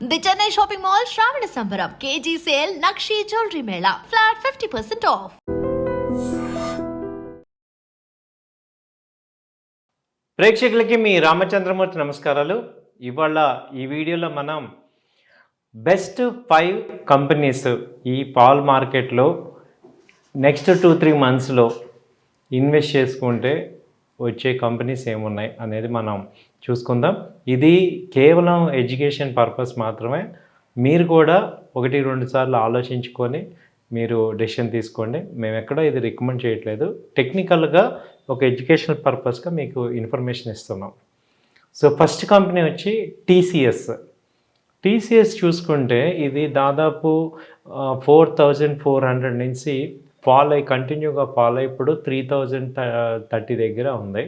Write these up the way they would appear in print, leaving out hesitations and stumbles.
The Chennai shopping mall శ్రావణ సంబరం KG sale nakshi jewellery Mela flat 50% of. ప్రేక్షకులకి మీ రామచంద్రమూర్తి నమస్కారాలు. ఇవాళ ఈ వీడియోలో మనం బెస్ట్ 5 కంపెనీస్ ఈ పాల్ మార్కెట్లో నెక్స్ట్ 2-3 మంత్స్లో ఇన్వెస్ట్ చేసుకుంటే వచ్చే కంపెనీస్ ఏమున్నాయి అనేది మనం చూసుకుందాం. ఇది కేవలం ఎడ్యుకేషన్ పర్పస్ మాత్రమే. మీరు కూడా 1-2 సార్లు ఆలోచించుకొని మీరు డెసిషన్ తీసుకోండి. మేము ఎక్కడ ఇది రికమెండ్ చేయట్లేదు, టెక్నికల్గా ఒక ఎడ్యుకేషనల్ పర్పస్గా మీకు ఇన్ఫర్మేషన్ ఇస్తున్నాం. సో ఫస్ట్ కంపెనీ వచ్చి టీసీఎస్ చూసుకుంటే ఇది దాదాపు 4,400 నుంచి కంటిన్యూగా ఫాల్ అయ్యి ఇప్పుడు 3,030 దగ్గర ఉంది.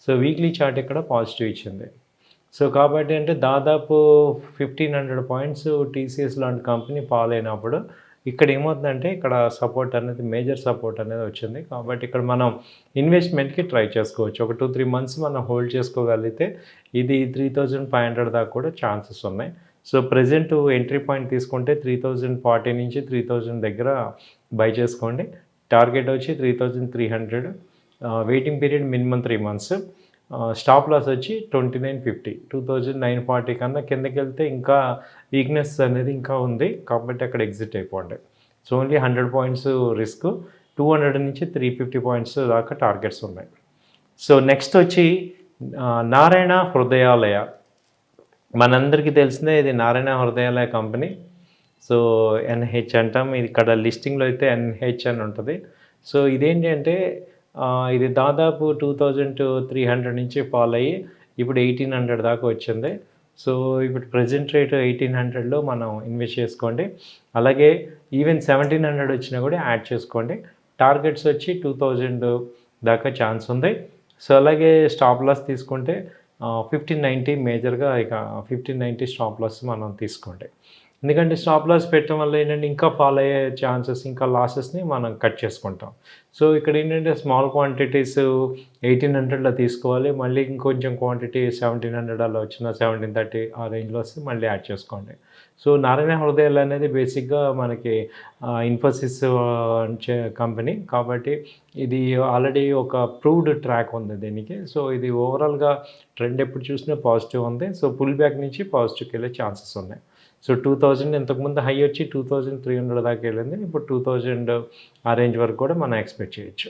సో వీక్లీ చార్ట్ ఇక్కడ పాజిటివ్ ఇచ్చింది. సో కాబట్టి అంటే దాదాపు 1,500 పాయింట్స్ టీసీఎస్ లాంటి కంపెనీ ఫాల్ అయినప్పుడు ఇక్కడ ఏమవుతుందంటే ఇక్కడ సపోర్ట్ అనేది మేజర్ సపోర్ట్ అనేది వచ్చింది. కాబట్టి ఇక్కడ మనం ఇన్వెస్ట్మెంట్కి ట్రై చేసుకోవచ్చు. ఒక 2-3 మంత్స్ మనం హోల్డ్ చేసుకోగలిగితే ఇది 3,500 దాకా కూడా ఛాన్సెస్ ఉన్నాయి. సో ప్రజెంట్ ఎంట్రీ పాయింట్ తీసుకుంటే 3,040 నుంచి 3,000 దగ్గర బై చేసుకోండి. టార్గెట్ వచ్చి 3,300. Waiting period minimum 3 months. Stop loss వచ్చి 2,950. 2,940 కన్నా కిందకి వెళ్తే ఇంకా వీక్నెస్ అనేది ఇంకా ఉంది, కాబట్టి అక్కడ ఎగ్జిట్ అయిపోండి. సో ఓన్లీ 100 పాయింట్స్ రిస్క్, 200 నుంచి 350 పాయింట్స్ దాకా టార్గెట్స్ ఉన్నాయి. సో నెక్స్ట్ వచ్చి నారాయణ హృదయాలయ. మనందరికీ తెలిసిందే ఇది Narayana Hrudayalaya company. So NH అంటాం, ఇది ఇక్కడ లిస్టింగ్లో అయితే ఎన్హెచ్ అని ఉంటుంది. సో ఇదేంటి అంటే ఇది దాదాపు 2,300 నుంచి ఫాల్ అయ్యి ఇప్పుడు 1,800 దాకా వచ్చింది. సో ఇప్పుడు ప్రజెంట్ రేట్ 1,800లో మనం ఇన్వెస్ట్ చేసుకోండి. అలాగే ఈవెన్ 1,700 వచ్చినా కూడా యాడ్ చేసుకోండి. టార్గెట్స్ వచ్చి 2,000 దాకా ఛాన్స్ ఉంది. సో అలాగే స్టాప్ లాస్ తీసుకుంటే 1,590 మేజర్గా, ఇక 1,590 స్టాప్ లాస్ మనం తీసుకోండి. ఎందుకంటే స్టాప్ లాస్ పెట్టడం వల్ల ఏంటంటే ఇంకా ఫాల్ అయ్యే ఛాన్సెస్, ఇంకా లాసెస్ని మనం కట్ చేసుకుంటాం. సో ఇక్కడ ఏంటంటే స్మాల్ క్వాంటిటీస్ 1,800లో తీసుకోవాలి. మళ్ళీ ఇంకొంచెం క్వాంటిటీ 1,700 అలా వచ్చిన 1,730 ఆ రేంజ్లో వస్తే మళ్ళీ యాడ్ చేసుకోండి. సో నారాయణ హృదయాలు అనేది బేసిక్గా మనకి ఇన్ఫోసిస్ కంపెనీ, కాబట్టి ఇది ఆల్రెడీ ఒక ప్రూవ్డ్ ట్రాక్ ఉంది దీనికి. సో ఇది ఓవరాల్గా ట్రెండ్ ఎప్పుడు చూసినా పాజిటివ్ ఉంది. సో పుల్ బ్యాక్ నుంచి పాజిటివ్కి వెళ్ళే ఛాన్సెస్ ఉన్నాయి. సో 2,000 ఇంతకుముందు హై వచ్చి 2,300 దాకా వెళ్ళింది. ఇప్పుడు 2,000 ఆ రేంజ్ వరకు కూడా మనం ఎక్స్పెక్ట్ చేయొచ్చు.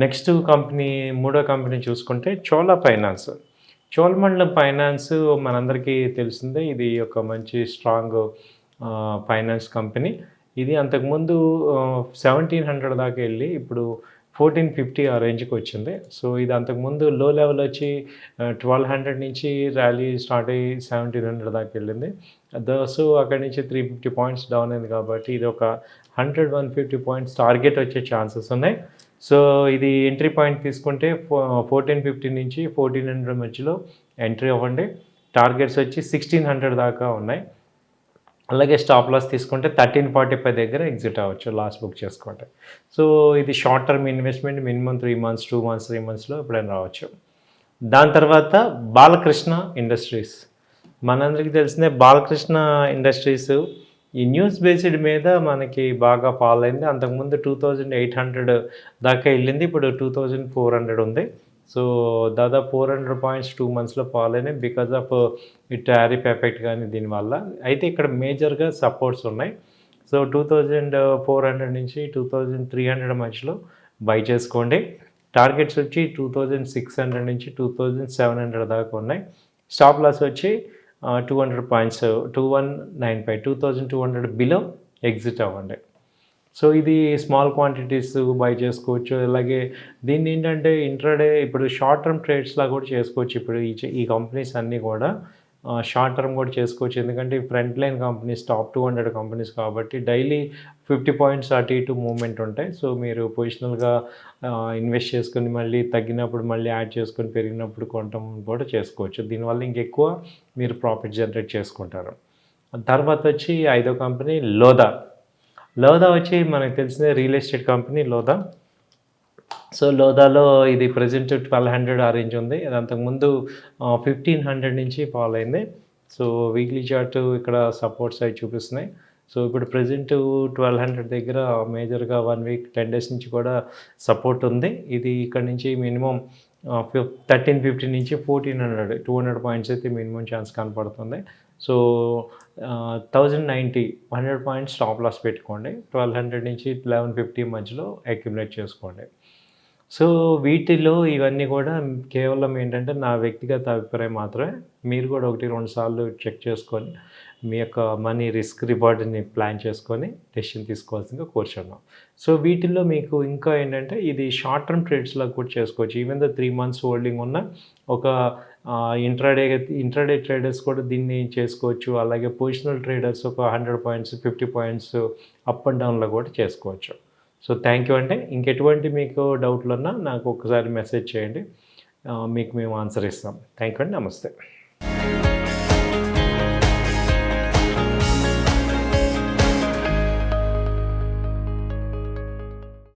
నెక్స్ట్ కంపెనీ, మూడో కంపెనీ చూసుకుంటే చోళమండలం ఫైనాన్స్ మనందరికీ తెలిసిందే. ఇది ఒక మంచి స్ట్రాంగ్ ఫైనాన్స్ కంపెనీ. ఇది అంతకుముందు 1,700 దాకా వెళ్ళి ఇప్పుడు 1,450 ఆ రేంజ్కి వచ్చింది. సో ఇది అంతకుముందు లో లెవెల్ వచ్చి 1,200 నుంచి ర్యాలీ స్టార్ట్ అయ్యి 1,700 దాకా వెళ్ళింది. సో అక్కడి నుంచి 350 పాయింట్స్ డౌన్ అయింది. కాబట్టి ఇది ఒక 100-150 పాయింట్స్ టార్గెట్ వచ్చే ఛాన్సెస్ ఉన్నాయి. సో ఇది ఎంట్రీ పాయింట్ తీసుకుంటే 1,450 నుంచి 1,400 మధ్యలో ఎంట్రీ అవ్వండి. టార్గెట్స్ వచ్చి 1,600 దాకా ఉన్నాయి. అలాగే స్టాప్ లాస్ తీసుకుంటే 1,345 దగ్గర ఎగ్జిట్ అవ్వచ్చు, లాస్ బుక్ చేసుకోండి. సో ఇది short term investment, minimum 3 months, 2 months, 3 మంత్స్లో ఎప్పుడైనా రావచ్చు. దాని తర్వాత బాలకృష్ణ ఇండస్ట్రీస్. మనందరికీ తెలిసిందే బాలకృష్ణ ఇండస్ట్రీస్ ఈ న్యూస్ బేస్డ్ మీద మనకి బాగా ఫాల్ అయింది. అంతకుముందు 2,800 దాకా వెళ్ళింది, ఇప్పుడు 2,400 ఉంది. సో దాదాపు 400 పాయింట్స్ 2 మంత్స్లో ఫాల్ అయినాయి బికాజ్ ఆఫ్ ఈ టారిఫ్ ఎఫెక్ట్ కానీ దీనివల్ల. అయితే ఇక్కడ మేజర్గా సపోర్ట్స్ ఉన్నాయి. సో 2,400 నుంచి 2,300 మధ్యలో బై చేసుకోండి. టార్గెట్స్ వచ్చి 2,600 నుంచి 2,700 దాకా ఉన్నాయి. స్టాప్ లాస్ వచ్చి 200 పాయింట్స్, 2,195, 2,200 బిలో ఎగ్జిట్ అవ్వండి. సో ఇది స్మాల్ క్వాంటిటీస్ బై చేసుకోవచ్చు. అలాగే దీన్ని ఏంటంటే ఇంట్రాడే ఇప్పుడు షార్ట్ టర్మ్ ట్రేడ్స్లా కూడా చేసుకోవచ్చు. ఇప్పుడు ఈ కంపెనీస్ అన్నీ కూడా షార్ట్ టర్మ్ కూడా చేసుకోవచ్చు. ఎందుకంటే front line companies, top 200 companies కాబట్టి డైలీ 50 పాయింట్స్ అటు ఇటు మూవ్మెంట్ ఉంటాయి. సో మీరు పొజిషనల్గా ఇన్వెస్ట్ చేసుకొని మళ్ళీ తగ్గినప్పుడు మళ్ళీ యాడ్ చేసుకొని పెరిగినప్పుడు కొనటం కూడా చేసుకోవచ్చు. దీనివల్ల ఇంకెక్కువ మీరు ప్రాఫిట్ జనరేట్ చేసుకుంటారు. తర్వాత వచ్చి ఐదో కంపెనీ లోదా వచ్చి మనకు తెలిసిన real estate company Lodha. So లోదాలో ఇది ప్రజెంట్ 1,200 ఆ రేంజ్ ఉంది. అది అంతకుముందు 1,500 నుంచి ఫాల్ అయింది. సో వీక్లీ చార్ట్ ఇక్కడ సపోర్ట్ సైడ్ చూపిస్తున్నాయి. సో ఇప్పుడు ప్రెజెంట్ 1200 దగ్గర మేజర్గా 1 వీక్ 10 డేస్ నుంచి కూడా సపోర్ట్ ఉంది. ఇది ఇక్కడ నుంచి మినిమం 1350 నుంచి 1400 200 పాయింట్స్ అయితే మినిమం ఛాన్స్ కనపడుతుంది. సో 1090 100 పాయింట్స్ స్టాప్ లాస్ పెట్టుకోండి. 1200 నుంచి 1150 మధ్యలో అక్యుములేట్ చేసుకోండి. సో వీటిలో ఇవన్నీ కూడా కేవలం ఏంటంటే నా వ్యక్తిగత అభిప్రాయం మాత్రమే. మీరు కూడా 1, 2 సార్లు చెక్ చేసుకొని మీ యొక్క మనీ రిస్క్ రివార్డ్‌ని ప్లాన్ చేసుకొని డెసిషన్ తీసుకోవాల్సిందిగా కోరుచున్నాం. సో వీటిల్లో మీకు ఇంకా ఏంటంటే ఇది షార్ట్ టర్మ్ ట్రేడ్స్‌లాగా కూడా చేసుకోవచ్చు. ఈవెన్ దో 3 మంత్స్ హోల్డింగ్ ఉన్న ఒక ఇంట్రాడే ట్రేడర్స్ కూడా దీన్ని చేసుకోవచ్చు. అలాగే పొజిషనల్ ట్రేడర్స్ ఒక 100 పాయింట్స్ 50 పాయింట్స్ అప్ అండ్ డౌన్‌లో కూడా చేసుకోవచ్చు. సో థ్యాంక్ యూ అండి. ఇంకెటువంటి మీకు డౌట్లున్నా నాకు ఒకసారి మెసేజ్ చేయండి. మీకు మేము ఆన్సర్ ఇస్తాం. థ్యాంక్ యూ అండి. నమస్తే.